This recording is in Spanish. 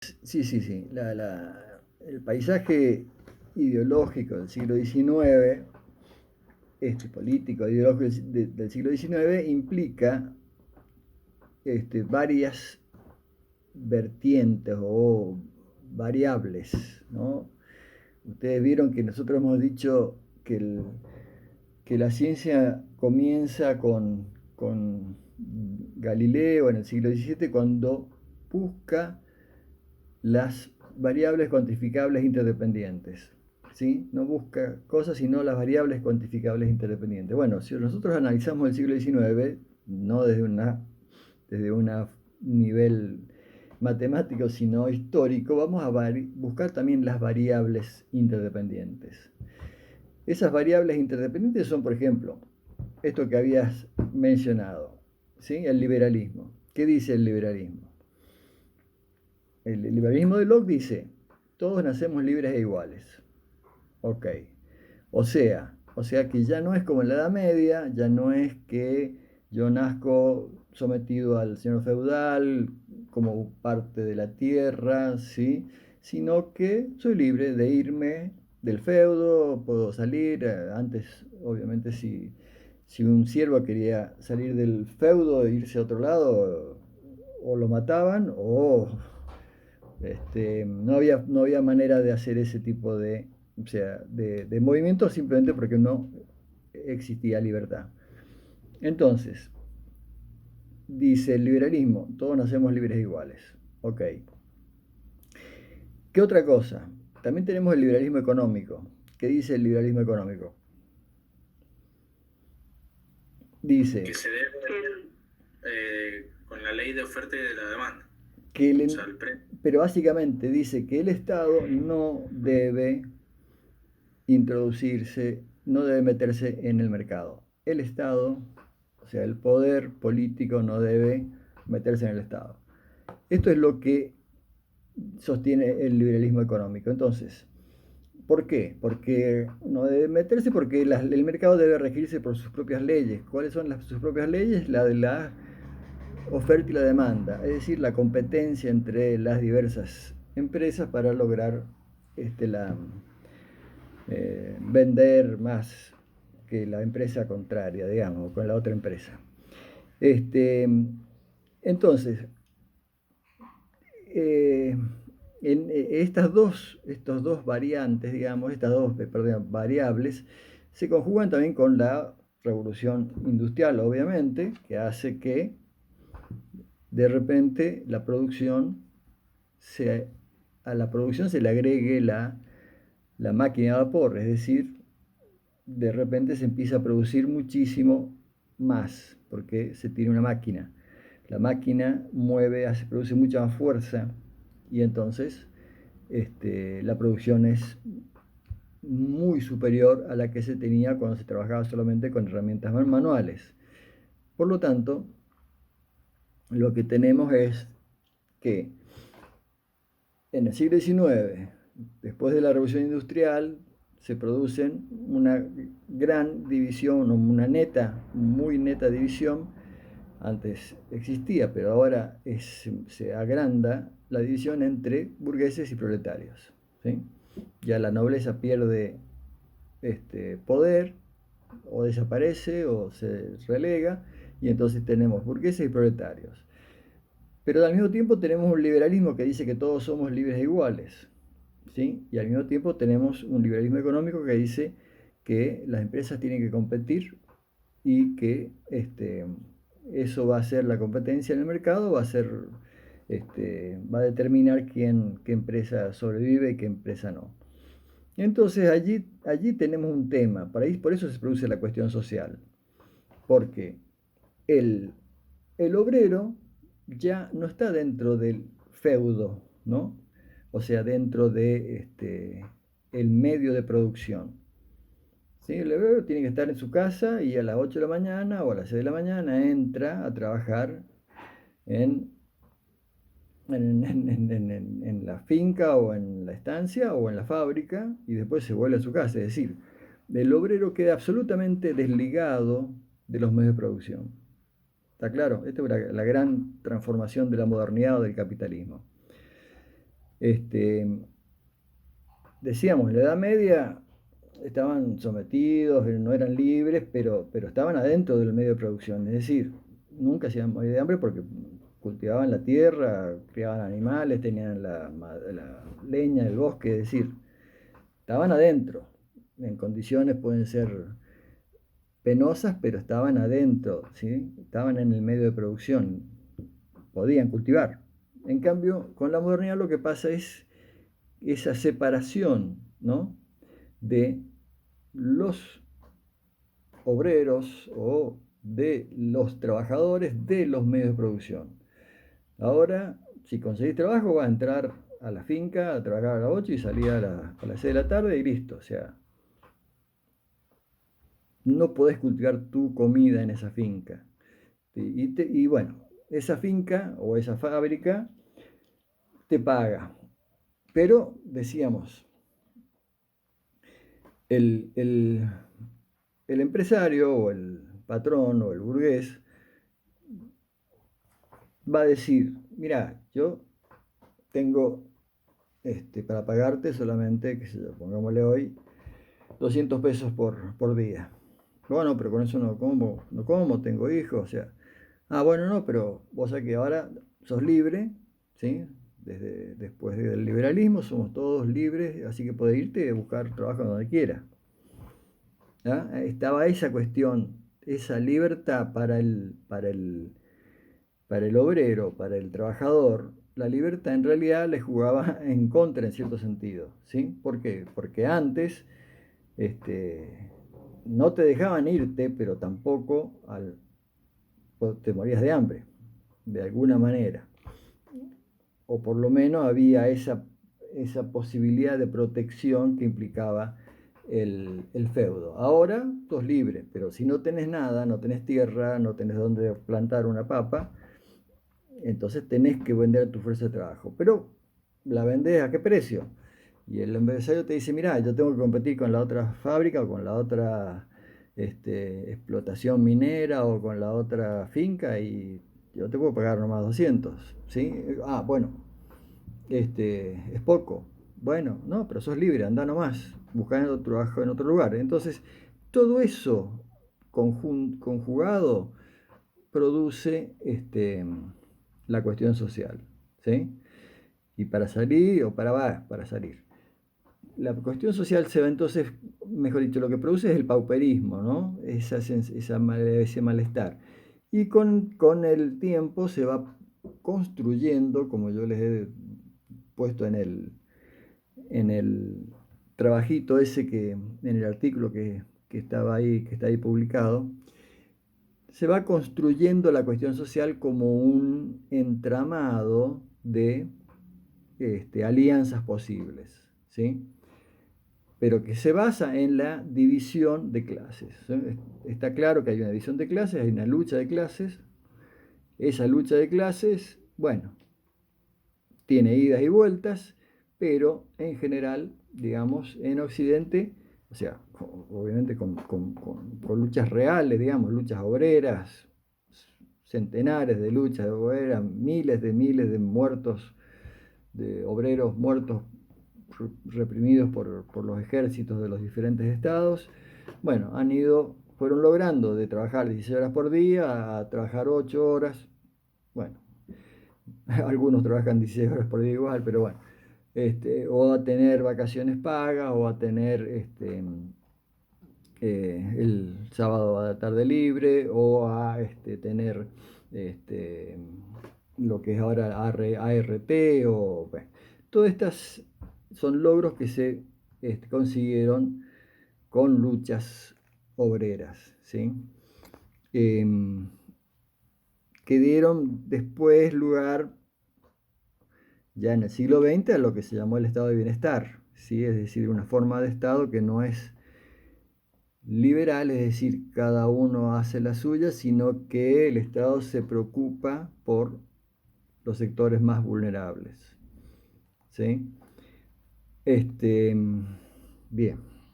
Sí, sí, sí. El paisaje ideológico del siglo XIX, político, ideológico del siglo XIX, implica varias vertientes o variables, ¿no? Ustedes vieron que nosotros hemos dicho que la ciencia comienza con Galileo en el siglo XVII cuando busca las variables cuantificables interdependientes. ¿Sí? No busca cosas sino las variables cuantificables interdependientes. Bueno, si nosotros analizamos el siglo XIX, no desde un nivel matemático, sino histórico, vamos a buscar también las variables interdependientes. Esas variables interdependientes son, por ejemplo, esto que habías mencionado, ¿sí? El liberalismo. ¿Qué dice el liberalismo? El liberalismo de Locke dice, todos nacemos libres e iguales. Ok. O sea que ya no es como en la Edad Media, ya no es que yo nazco sometido al señor feudal como parte de la tierra, ¿sí? Sino que soy libre de irme del feudo, puedo salir. Antes, obviamente, si un siervo quería salir del feudo e irse a otro lado, o lo mataban o no había manera de hacer ese tipo de movimientos simplemente porque no existía libertad. Entonces, dice el liberalismo, todos nacemos libres e iguales. Ok. ¿Qué otra cosa? También tenemos el liberalismo económico. ¿Qué dice el liberalismo económico? Dice Que se debe con la ley de oferta y de la demanda. que O sea, el precio. pero básicamente dice que el Estado no debe introducirse, no debe meterse en el mercado. El Estado, o sea, el poder político no debe meterse en el Estado. Esto es lo que sostiene el liberalismo económico. Entonces, ¿por qué? Porque no debe meterse porque el mercado debe regirse por sus propias leyes. ¿Cuáles son sus propias leyes? La de la oferta y la demanda, es decir, la competencia entre las diversas empresas para lograr vender más que la empresa contraria, digamos, con la otra empresa. Este, entonces, eh, estos dos variantes, digamos, estas dos, perdón, variables, se conjugan también con la revolución industrial, obviamente, que hace que de repente a la producción se le agregue la máquina de vapor, es decir, de repente se empieza a producir muchísimo más, porque se tiene una máquina. La máquina produce mucha más fuerza y entonces la producción es muy superior a la que se tenía cuando se trabajaba solamente con herramientas manuales. Por lo tanto, lo que tenemos es que en el siglo XIX, después de la revolución industrial, se producen una gran división, una muy neta división. Antes existía, pero ahora se agranda la división entre burgueses y proletarios. ¿Sí? Ya la nobleza pierde poder, o desaparece, o se relega, y entonces tenemos burgueses y proletarios. Pero al mismo tiempo tenemos un liberalismo que dice que todos somos libres e iguales, ¿sí? Y al mismo tiempo tenemos un liberalismo económico que dice que las empresas tienen que competir y que eso va a ser la competencia en el mercado, va a determinar qué empresa sobrevive y qué empresa no. Entonces allí tenemos un tema, por eso se produce la cuestión social, porque el, el obrero ya no está dentro del feudo, ¿no? O sea, dentro de el medio de producción. ¿Sí? El obrero tiene que estar en su casa y a las 8 de la mañana o a las 6 de la mañana entra a trabajar en, en la finca o en la estancia o en la fábrica y después se vuelve a su casa. Es decir, el obrero queda absolutamente desligado de los medios de producción. ¿Está claro? Esta es la gran transformación de la modernidad o del capitalismo. Este, decíamos, en la Edad Media estaban sometidos, no eran libres, pero estaban adentro del medio de producción. Es decir, nunca se iban a morir de hambre porque cultivaban la tierra, criaban animales, tenían la leña del bosque, es decir, estaban adentro. En condiciones pueden ser penosas, pero estaban adentro, ¿sí? Estaban en el medio de producción, podían cultivar. En cambio, con la modernidad lo que pasa es esa separación, ¿no? De los obreros o de los trabajadores de los medios de producción. Ahora, si conseguís trabajo, vas a entrar a la finca a trabajar a las 8 y salir a las 6 de la tarde y listo. O sea, no podés cultivar tu comida en esa finca. Y bueno, esa finca o esa fábrica te paga. Pero decíamos, el, el, el empresario o el patrón o el burgués va a decir, mira, yo tengo para pagarte solamente, que sé yo, pongámosle hoy, 200 pesos por día. Bueno, pero con eso no como, tengo hijos, o sea. Ah, bueno, no, pero vos sabés que ahora sos libre, ¿sí? Desde después del liberalismo somos todos libres, así que podés irte a buscar trabajo donde quieras. ¿Ah? Estaba esa cuestión, esa libertad para el obrero, para el trabajador. La libertad en realidad le jugaba en contra en cierto sentido, ¿sí? ¿Por qué? Porque antes este, no te dejaban irte, pero tampoco te morías de hambre, de alguna manera. O por lo menos había esa posibilidad de protección que implicaba el feudo. Ahora sos libre, pero si no tenés nada, no tenés tierra, no tenés dónde plantar una papa, entonces tenés que vender tu fuerza de trabajo. Pero la vendés a qué precio. Y el empresario te dice, mira, yo tengo que competir con la otra fábrica o con la otra explotación minera o con la otra finca y yo te puedo pagar nomás 200, ¿sí? Ah, bueno, es poco. Bueno, no, pero sos libre, anda nomás, buscando trabajo en otro lugar. Entonces, todo eso conjugado produce la cuestión social, ¿sí? Y para salir, o para salir. La cuestión social se va entonces, mejor dicho, lo que produce es el pauperismo, ¿no? Ese malestar. Y con el tiempo se va construyendo, como yo les he puesto en el trabajito ese en el artículo que estaba ahí, que está ahí publicado, se va construyendo la cuestión social como un entramado de alianzas posibles, ¿sí? Pero que se basa en la división de clases. Está claro que hay una división de clases, hay una lucha de clases. Esa lucha de clases, bueno, tiene idas y vueltas, pero en general, digamos, en Occidente, o sea, obviamente con luchas reales, digamos, luchas obreras, centenares de luchas obreras, miles de muertos, de obreros muertos reprimidos por los ejércitos de los diferentes estados, bueno, fueron logrando de trabajar 16 horas por día a trabajar 8 horas, bueno, algunos trabajan 16 horas por día igual, pero bueno, o a tener vacaciones pagas, o a tener el sábado a la tarde libre, o a tener este, lo que es ahora ART, o bueno, todas estas son logros que se consiguieron con luchas obreras, ¿sí? Em, que dieron después lugar, ya en el siglo XX, a lo que se llamó el estado de bienestar, ¿sí? Es decir, una forma de estado que no es liberal, es decir, cada uno hace la suya, sino que el estado se preocupa por los sectores más vulnerables, ¿sí? Bien.